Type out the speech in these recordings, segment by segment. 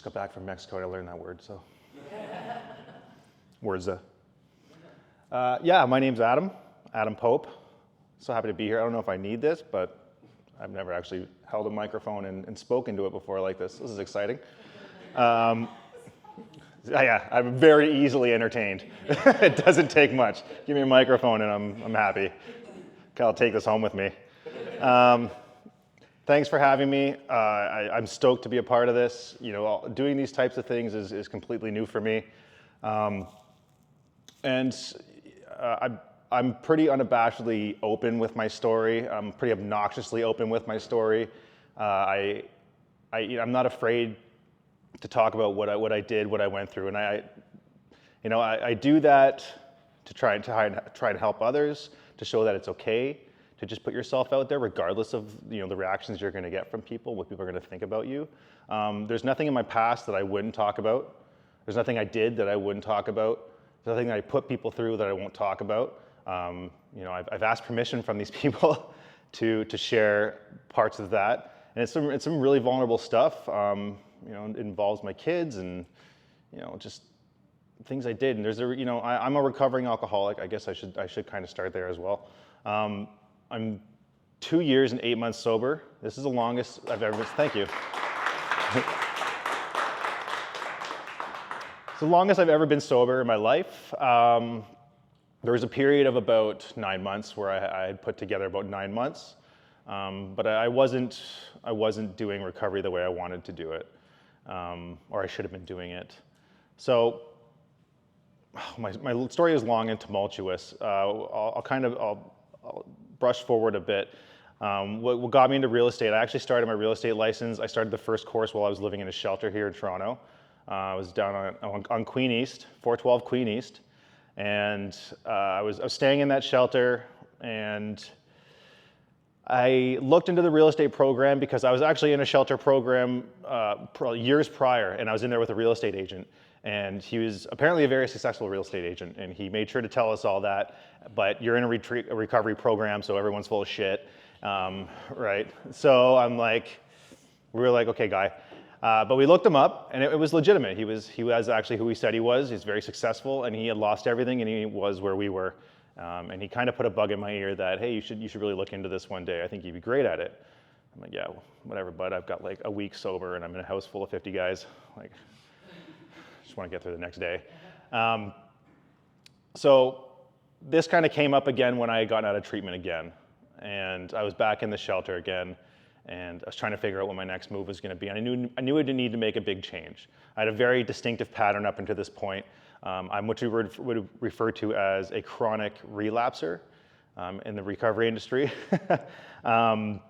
got back from Mexico and I learned that word, so. Words. Yeah, my name's Adam Pope. So happy to be here. I don't know if I need this, but I've never actually held a microphone and spoken to it before like this. This is exciting. Yeah, I'm very easily entertained. It doesn't take much. Give me a microphone and I'm happy. Okay, I'll take this home with me. Thanks for having me. I'm stoked to be a part of this. You know, doing these types of things is completely new for me. I'm pretty unabashedly open with my story. I'm pretty obnoxiously open with my story. I'm not afraid to talk about what I did, what I went through, and I do that to try and help others, to show that it's okay to just put yourself out there, regardless of the reactions you're going to get from people, what people are going to think about you. There's nothing in my past that I wouldn't talk about. There's nothing I did that I wouldn't talk about. There's nothing that I put people through that I won't talk about. I've asked permission from these people to share parts of that, and it's some really vulnerable stuff. It involves my kids and just things I did. And I'm a recovering alcoholic. I guess I should kind of start there as well. I'm 2 years and 8 months sober. This is the longest I've ever been. Thank you. It's the longest I've ever been sober in my life. There was a period of about 9 months where I had put together about 9 months, but I wasn't doing recovery the way I wanted to do it, or I should have been doing it. So my story is long and tumultuous. I'll brush forward a bit. What got me into real estate, I actually started my real estate license. I started the first course while I was living in a shelter here in Toronto. I was down on Queen East, 412 Queen East. And I was staying in that shelter, and I looked into the real estate program because I was actually in a shelter program years prior, and I was in there with a real estate agent. And he was apparently a very successful real estate agent, and he made sure to tell us all that. But you're in a recovery program, so everyone's full of shit, right? So we were like, okay, guy. But we looked him up, and it was legitimate. He was actually who he said he was. He's very successful, and he had lost everything, and he was where we were. And he kind of put a bug in my ear that, hey, you should really look into this one day. I think you'd be great at it. I'm like, yeah, whatever, bud. I've got like a week sober, and I'm in a house full of 50 guys. Like, just want to get through the next day. So this kind of came up again when I had gotten out of treatment again, and I was back in the shelter again. And I was trying to figure out what my next move was going to be. And I knew I didn't need to make a big change. I had a very distinctive pattern up until this point. I'm what we would refer to as a chronic relapser in the recovery industry. And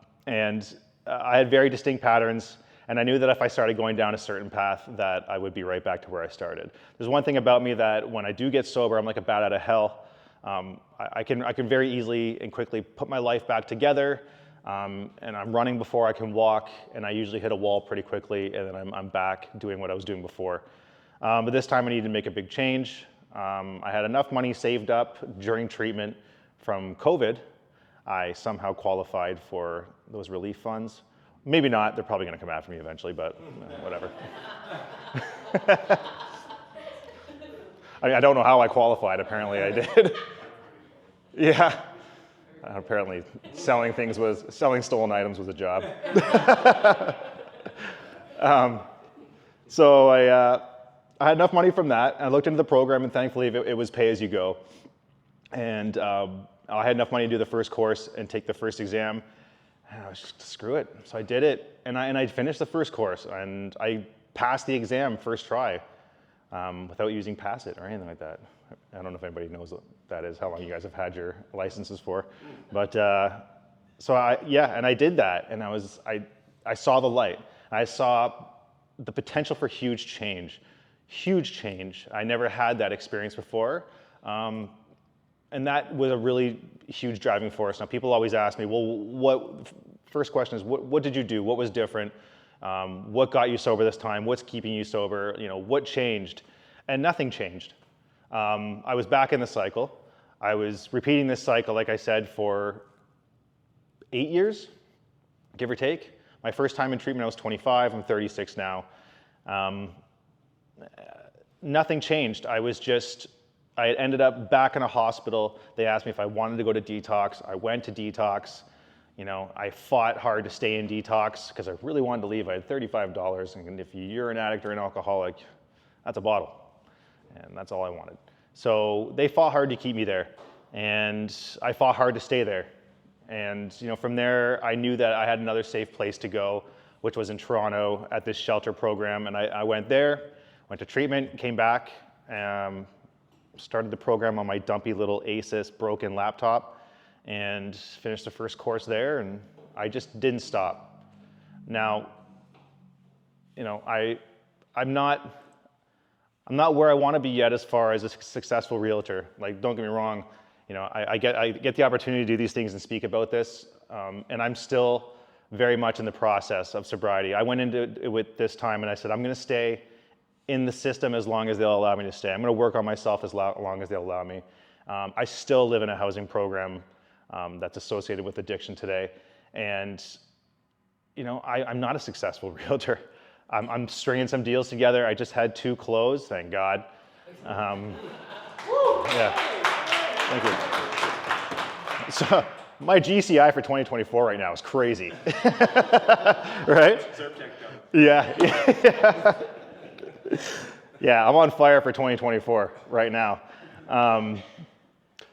I had very distinct patterns. And I knew that if I started going down a certain path, that I would be right back to where I started. There's one thing about me that when I do get sober, I'm like a bat out of hell. I can very easily and quickly put my life back together. And I'm running before I can walk, and I usually hit a wall pretty quickly, and then I'm back doing what I was doing before. But this time I needed to make a big change. I had enough money saved up during treatment from COVID. I somehow qualified for those relief funds. Maybe not, they're probably gonna come after me eventually, but whatever. I don't know how I qualified, apparently I did. Yeah. Apparently, selling stolen items was a job. So I had enough money from that, and I looked into the program, and thankfully it was pay as you go. And I had enough money to do the first course and take the first exam, and I was just, screw it. So I did it, and I finished the first course, and I passed the exam first try without using Pass It or anything like that. I don't know if anybody knows what that is, how long you guys have had your licenses for. But so I did that, and I saw the light. I saw the potential for huge change. I never had that experience before. And that was a really huge driving force. Now, people always ask me, well, first question is, what did you do? What was different? What got you sober this time? What's keeping you sober? What changed? And nothing changed. I was back in the cycle. I was repeating this cycle, like I said, for 8 years, give or take. My first time in treatment, I was 25. I'm 36 now. Um, Nothing changed. I ended up back in a hospital. They asked me if I wanted to go to detox. I went to detox. I fought hard to stay in detox because I really wanted to leave. I had $35, and if you're an addict or an alcoholic, that's a bottle, and that's all I wanted. So they fought hard to keep me there, and I fought hard to stay there. And from there, I knew that I had another safe place to go, which was in Toronto at this shelter program. And I went there, went to treatment, came back, started the program on my dumpy little Asus broken laptop, and finished the first course there, and I just didn't stop. Now, I'm not where I want to be yet as far as a successful realtor. Like, don't get me wrong, I get the opportunity to do these things and speak about this, and I'm still very much in the process of sobriety. I went into it with this time and I said, I'm going to stay in the system as long as they'll allow me to stay. I'm going to work on myself as long as they'll allow me. I still live in a housing program that's associated with addiction today. And, I'm not a successful realtor. I'm stringing some deals together. I just had 2 close, thank God. Yeah, thank you. So my GCI for 2024 right now is crazy, right? Yeah. Yeah, I'm on fire for 2024 right now.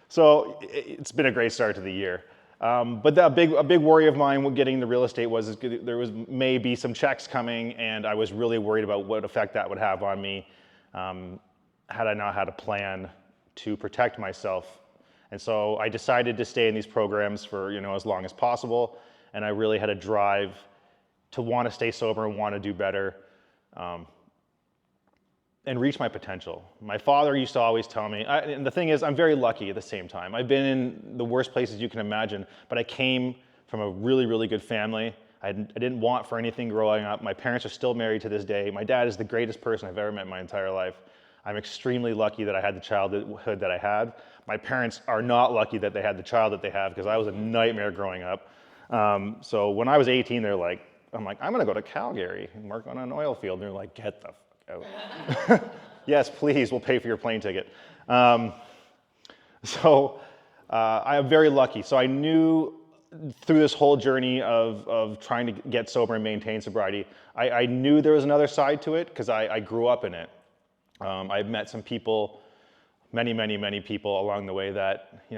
So it's been a great start to the year. But a big worry of mine with getting the real estate was there was maybe some checks coming, and I was really worried about what effect that would have on me had I not had a plan to protect myself. And so I decided to stay in these programs for as long as possible, and I really had a drive to want to stay sober and want to do better. And reach my potential. My father used to always tell me, and the thing is, I'm very lucky at the same time. I've been in the worst places you can imagine, but I came from a really, really good family. I didn't want for anything growing up. My parents are still married to this day. My dad is the greatest person I've ever met in my entire life. I'm extremely lucky that I had the childhood that I had. My parents are not lucky that they had the child that they have, because I was a nightmare growing up. So when I was 18, I'm gonna go to Calgary and work on an oil field. And they're like, get the out. Yes, please, we'll pay for your plane ticket. So I am very lucky. So I knew through this whole journey of trying to get sober and maintain sobriety, I knew there was another side to it because I grew up in it. I've met some people, many people along the way that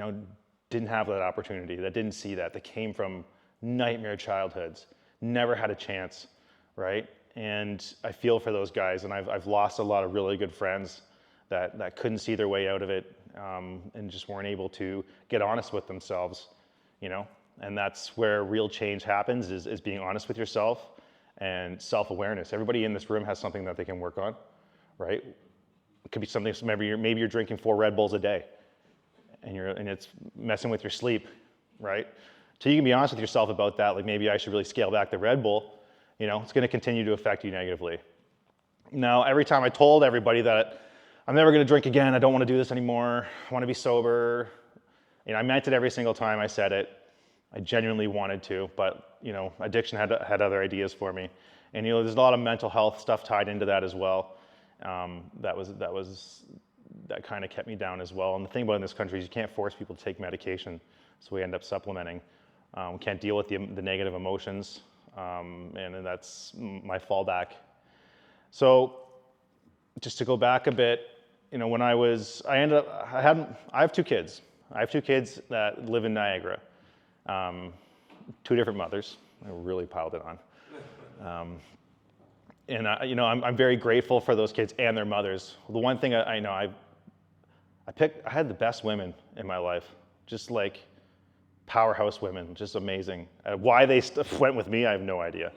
didn't have that opportunity, that didn't see that came from nightmare childhoods, never had a chance, right? And I feel for those guys, and I've lost a lot of really good friends that couldn't see their way out of it, and just weren't able to get honest with themselves, and that's where real change happens, is being honest with yourself and self-awareness. Everybody in this room has something that they can work on, right? It could be something, maybe you're drinking 4 Red Bulls a day, and it's messing with your sleep, right? So you can be honest with yourself about that, like maybe I should really scale back the Red Bull. It's going to continue to affect you negatively. Now, every time I told everybody that I'm never going to drink again, I don't want to do this anymore, I want to be sober, I meant it every single time I said it. I genuinely wanted to, but addiction had other ideas for me, and there's a lot of mental health stuff tied into that as well. That kind of kept me down as well. And the thing about in this country is you can't force people to take medication, so we end up supplementing. We can't deal with the negative emotions. And that's my fallback. So just to go back a bit, when I have 2 kids. I have 2 kids that live in Niagara, 2 different mothers. I really piled it on. And I'm very grateful for those kids and their mothers. The one thing I know, I had the best women in my life, just like powerhouse women, just amazing. Why they went with me, I have no idea.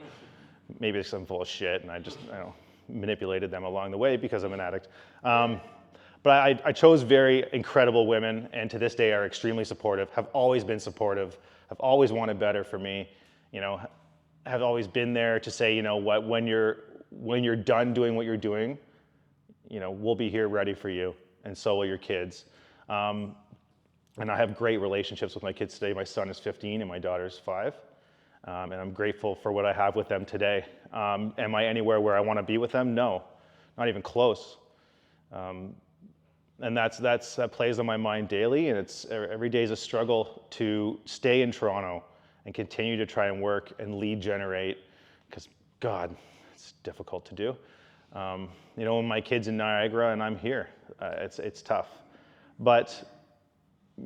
Maybe it's I'm full of shit, and I manipulated them along the way because I'm an addict. But I chose very incredible women, and to this day are extremely supportive, have always been supportive, have always wanted better for me, have always been there to say, what, when you're done doing what you're doing, we'll be here ready for you, and so will your kids. And I have great relationships with my kids today. My son is 15 and my daughter's 5. And I'm grateful for what I have with them today. Am I anywhere where I want to be with them? No, not even close. And that plays on my mind daily, and it's every day is a struggle to stay in Toronto and continue to try and work and lead generate, because God, it's difficult to do. My kid's in Niagara and I'm here. It's tough, but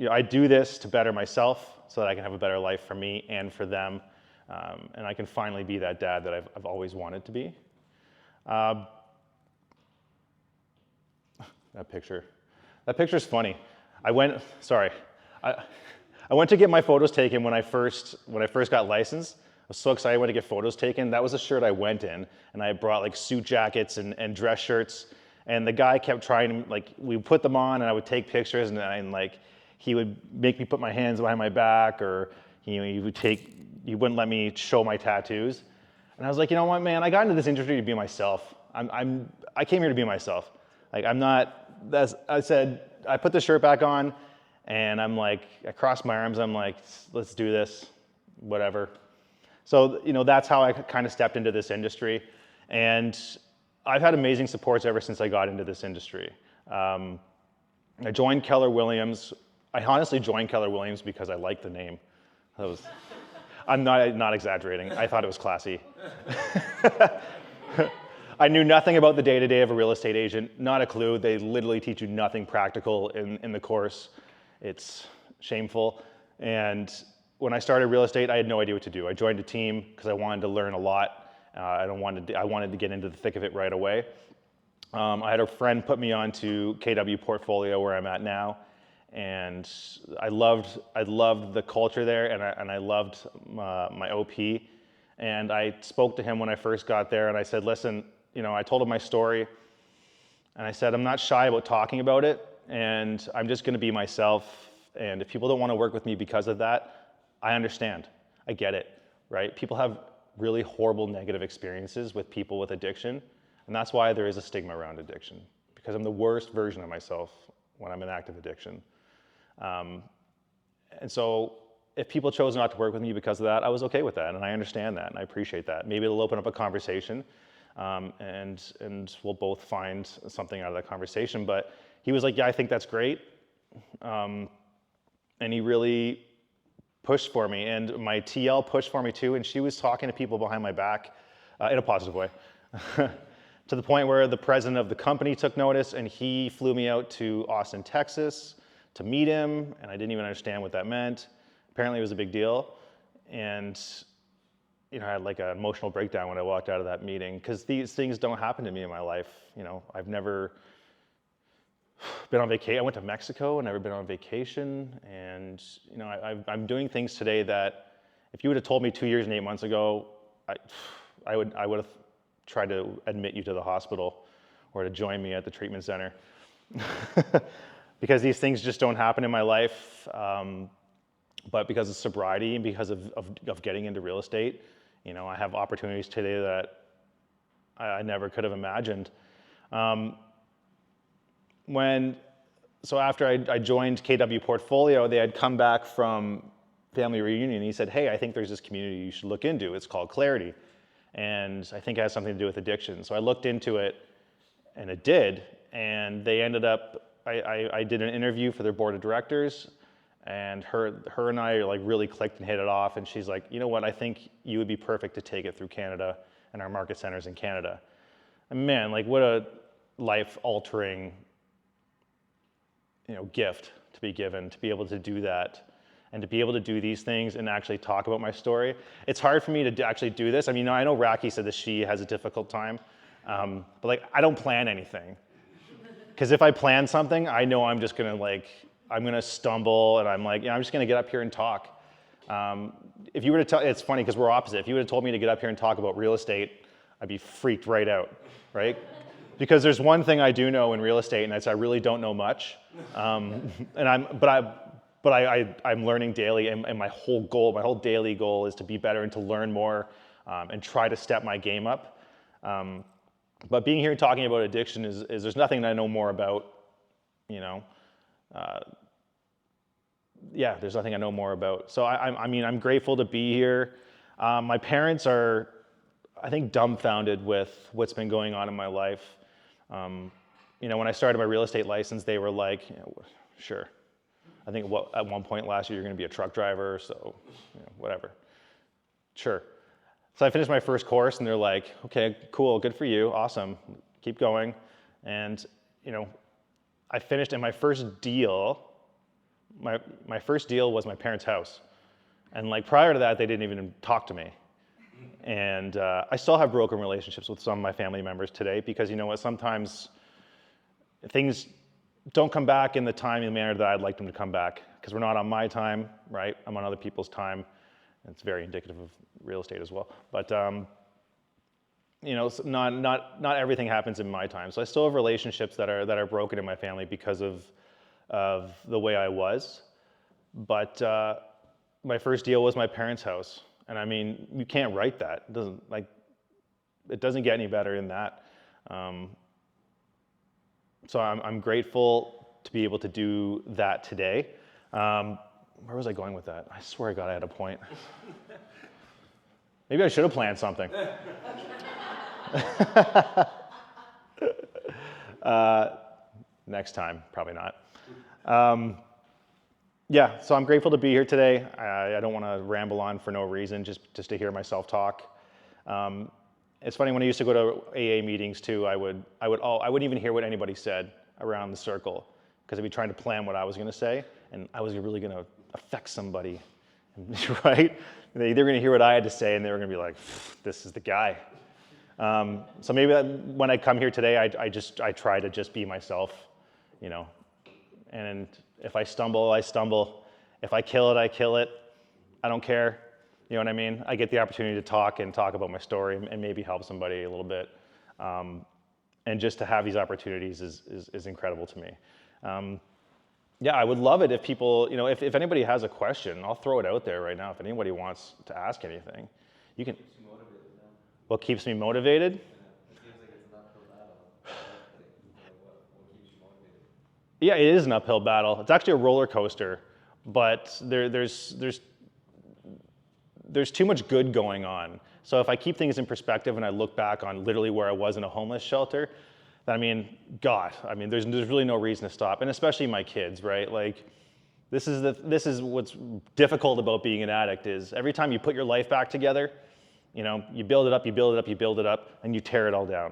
I do this to better myself so that I can have a better life for me and for them, and I can finally be that dad that I've always wanted to be. That picture's funny. I went to get my photos taken when I first got licensed. I was so excited I went to get photos taken. That was the shirt I went in, and I brought like suit jackets and dress shirts. And the guy kept trying to, we put them on, and I would take pictures, and he would make me put my hands behind my back, or he wouldn't let me show my tattoos. And I was like, you know what, man? I got into this industry to be myself. I came here to be myself. I said, I put the shirt back on, and I crossed my arms. I'm like, let's do this, whatever. So, that's how I kind of stepped into this industry. And I've had amazing supports ever since I got into this industry. I joined Keller Williams. I honestly joined Keller Williams because I liked the name. I'm not exaggerating. I thought it was classy. I knew nothing about the day-to-day of a real estate agent, not a clue. They literally teach you nothing practical in the course. It's shameful. And when I started real estate, I had no idea what to do. I joined a team because I wanted to learn a lot. I wanted to get into the thick of it right away. I had a friend put me onto KW Portfolio, where I'm at now, and I loved the culture there, and I loved my OP. And I spoke to him when I first got there, and I said, listen, I told him my story, and I said, I'm not shy about talking about it, and I'm just going to be myself. And if people don't want to work with me because of that, I understand. I get it, right? People have really horrible negative experiences with people with addiction, and that's why there is a stigma around addiction, because I'm the worst version of myself when I'm in active addiction. And so if people chose not to work with me because of that, I was okay with that, and I understand that, and I appreciate that. Maybe it'll open up a conversation, and we'll both find something out of that conversation. But he was like, yeah, I think that's great. And he really pushed for me, and my TL pushed for me too, and she was talking to people behind my back in a positive way. To the point where the president of the company took notice, and he flew me out to Austin, Texas to meet him, and I didn't even understand what that meant. Apparently it was a big deal, and I had like an emotional breakdown when I walked out of that meeting, because these things don't happen to me in my life. I've never been on vacation. I went to Mexico and never been on vacation, and I'm doing things today that if you would have told me 2 years and 8 months ago, I would have tried to admit you to the hospital or to join me at the treatment center, because these things just don't happen in my life. But because of sobriety and because of getting into real estate, I have opportunities today that I never could have imagined. After I joined KW Portfolio, they had come back from family reunion. He said, hey, I think there's this community you should look into. It's called Clarity, and I think it has something to do with addiction. So I looked into it, and it did. And they ended up, I did an interview for their board of directors, and her and I really clicked and hit it off. And she's like, you know what, I think you would be perfect to take it through Canada and our market centers in Canada. And man, what a life-altering gift to be given, to be able to do that, and to be able to do these things and actually talk about my story. It's hard for me to actually do this. I mean, I know Raki said that she has a difficult time, but I don't plan anything. Because if I plan something, I know I'm just gonna I'm gonna stumble, and I'm I'm just gonna get up here and talk. If you were to tell, it's funny because we're opposite. If you would have told me to get up here and talk about real estate, I'd be freaked right out, right? Because there's one thing I do know in real estate, and that's I really don't know much. And I'm learning daily, and my whole daily goal is to be better and to learn more, and try to step my game up. But being here and talking about addiction is there's nothing that I know more about, there's nothing I know more about. So I'm grateful to be here. My parents I think, dumbfounded with what's been going on in my life. When I started my real estate license, they were like, sure. I think at one point last year, you're going to be a truck driver, so whatever. Sure. So I finished my first course, and they're like, okay, cool, good for you, awesome, keep going. And I finished, and my first deal was my parents' house. And like prior to that, they didn't even talk to me. And I still have broken relationships with some of my family members today because sometimes things don't come back in the time and manner that I'd like them to come back because we're not on my time, right? I'm on other people's time. It's very indicative of real estate as well. But not everything happens in my time. So I still have relationships that are broken in my family because of the way I was. But my first deal was my parents' house. And I mean, you can't write that. It doesn't get any better than that. So I'm grateful to be able to do that today. Where was I going with that? I swear to God I had a point. Maybe I should have planned something. Next time, probably not. So I'm grateful to be here today. I don't want to ramble on for no reason, just to hear myself talk. It's funny, when I used to go to AA meetings too, I wouldn't even hear what anybody said around the circle because I'd be trying to plan what I was going to say, and I was really going to affect somebody, right? They're going to hear what I had to say, and they were going to be like, "This is the guy." So maybe when I come here today, I try to just be myself, And if I stumble, I stumble. If I kill it, I kill it. I don't care. You know what I mean? I get the opportunity to talk about my story and maybe help somebody a little bit. And just to have these opportunities is incredible to me. I would love it if people, if anybody has a question, I'll throw it out there right now. If anybody wants to ask anything, you can. What keeps me motivated? It seems like it's an uphill battle. What keeps you motivated? Yeah, it is an uphill battle. It's actually a roller coaster, but there's too much good going on. So if I keep things in perspective and I look back on literally where I was in a homeless shelter, there's really no reason to stop. And especially my kids, right? Like, this is what's difficult about being an addict is every time you put your life back together, you build it up, you build it up, you build it up, and you tear it all down.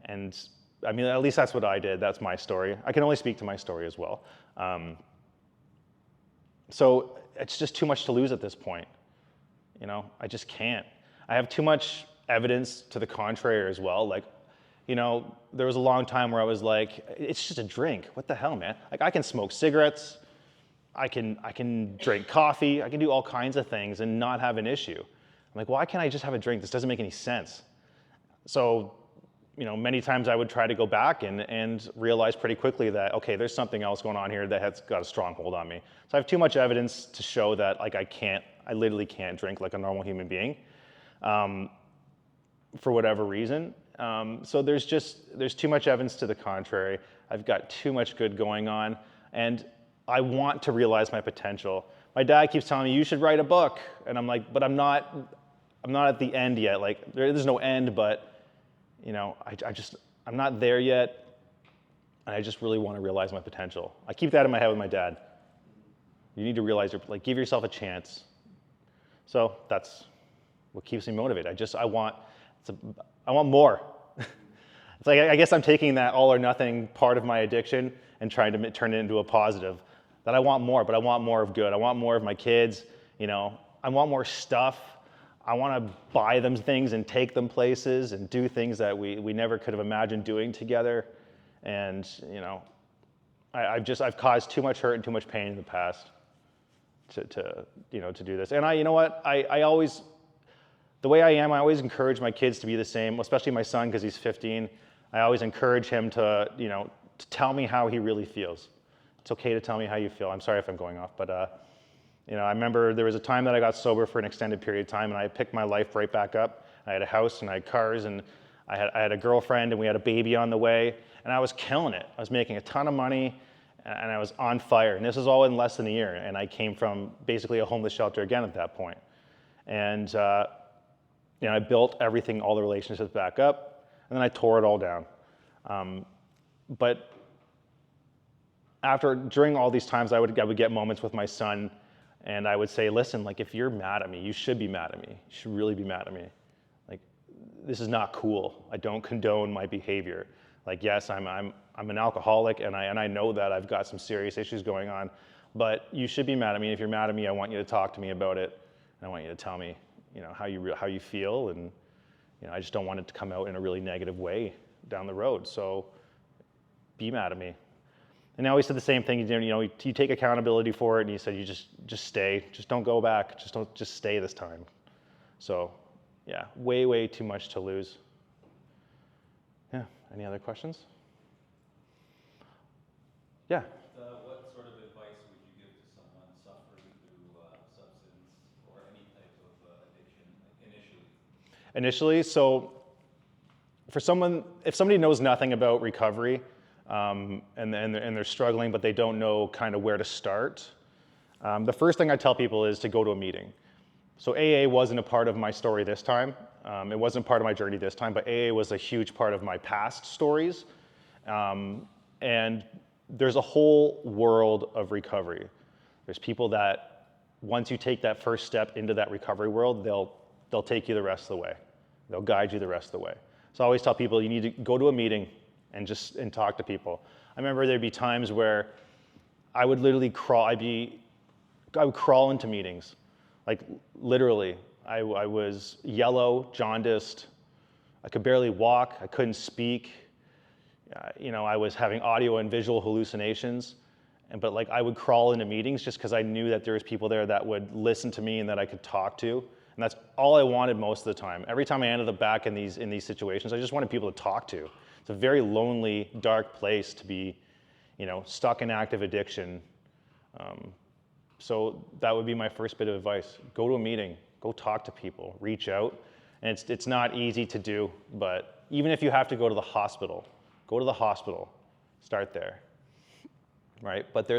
And at least that's what I did. That's my story. I can only speak to my story as well. So it's just too much to lose at this point. I just can't. I have too much evidence to the contrary as well. Like, there was a long time where I was like, it's just a drink. What the hell, man? Like, I can smoke cigarettes. I can drink coffee. I can do all kinds of things and not have an issue. I'm like, why can't I just have a drink? This doesn't make any sense. So, many times I would try to go back and realize pretty quickly that, okay, there's something else going on here that has got a stronghold on me. So I have too much evidence to show that, like, I literally can't drink like a normal human being for whatever reason. So there's too much evidence to the contrary. I've got too much good going on, and I want to realize my potential. My dad keeps telling me, you should write a book. And I'm like, but I'm not at the end yet. Like, there's no end, but I'm not there yet, and I just really want to realize my potential. I keep that in my head with my dad. You need to realize, give yourself a chance. So that's what keeps me motivated. I want more. It's like, I guess I'm taking that all or nothing part of my addiction and trying to turn it into a positive. That I want more, but I want more of good. I want more of my kids. I want more stuff. I want to buy them things and take them places and do things that we never could have imagined doing together. And I've caused too much hurt and too much pain in the past to do this. And I always, the way I am, I always encourage my kids to be the same, especially my son because he's 15. I always encourage him to tell me how he really feels. It's okay to tell me how you feel. I'm sorry if I'm going off, but I remember there was a time that I got sober for an extended period of time, and I picked my life right back up. I had a house and I had cars, and I had a girlfriend, and we had a baby on the way, and I was killing it. I was making a ton of money, and I was on fire. And this was all in less than a year, and I came from basically a homeless shelter again at that point. And I built everything, all the relationships back up, and then I tore it all down. But during all these times, I would get moments with my son, and I would say, listen, like, if you're mad at me, you should be mad at me. You should really be mad at me. Like, this is not cool. I don't condone my behavior. Like, yes, I'm an alcoholic, and I know that I've got some serious issues going on, but you should be mad at me. If you're mad at me, I want you to talk to me about it, and I want you to tell me, how you feel, and I just don't want it to come out in a really negative way down the road. So, be mad at me. And now he said the same thing. You take accountability for it, and he said, you just stay, just don't go back, just stay this time. So, yeah, way too much to lose. Yeah. Any other questions? Yeah. What sort of advice would you give to someone suffering through substance or any type of addiction initially? Initially, so if somebody knows nothing about recovery, and they're struggling, but they don't know kind of where to start, the first thing I tell people is to go to a meeting. So AA wasn't a part of my story this time. It wasn't part of my journey this time, but AA was a huge part of my past stories. And there's a whole world of recovery. There's people that once you take that first step into that recovery world, they'll take you the rest of the way. They'll guide you the rest of the way. So I always tell people you need to go to a meeting and talk to people. I remember there'd be times where I would literally crawl. I would crawl into meetings, like literally. I was yellow, jaundiced. I could barely walk. I couldn't speak. I was having audio and visual hallucinations, but like I would crawl into meetings just because I knew that there was people there that would listen to me and that I could talk to, and that's all I wanted most of the time. Every time I ended up back in these situations, I just wanted people to talk to. It's a very lonely, dark place to be, stuck in active addiction. So that would be my first bit of advice. Go to a meeting, go talk to people, reach out. And it's not easy to do, but even if you have to go to the hospital, start there, right? But there's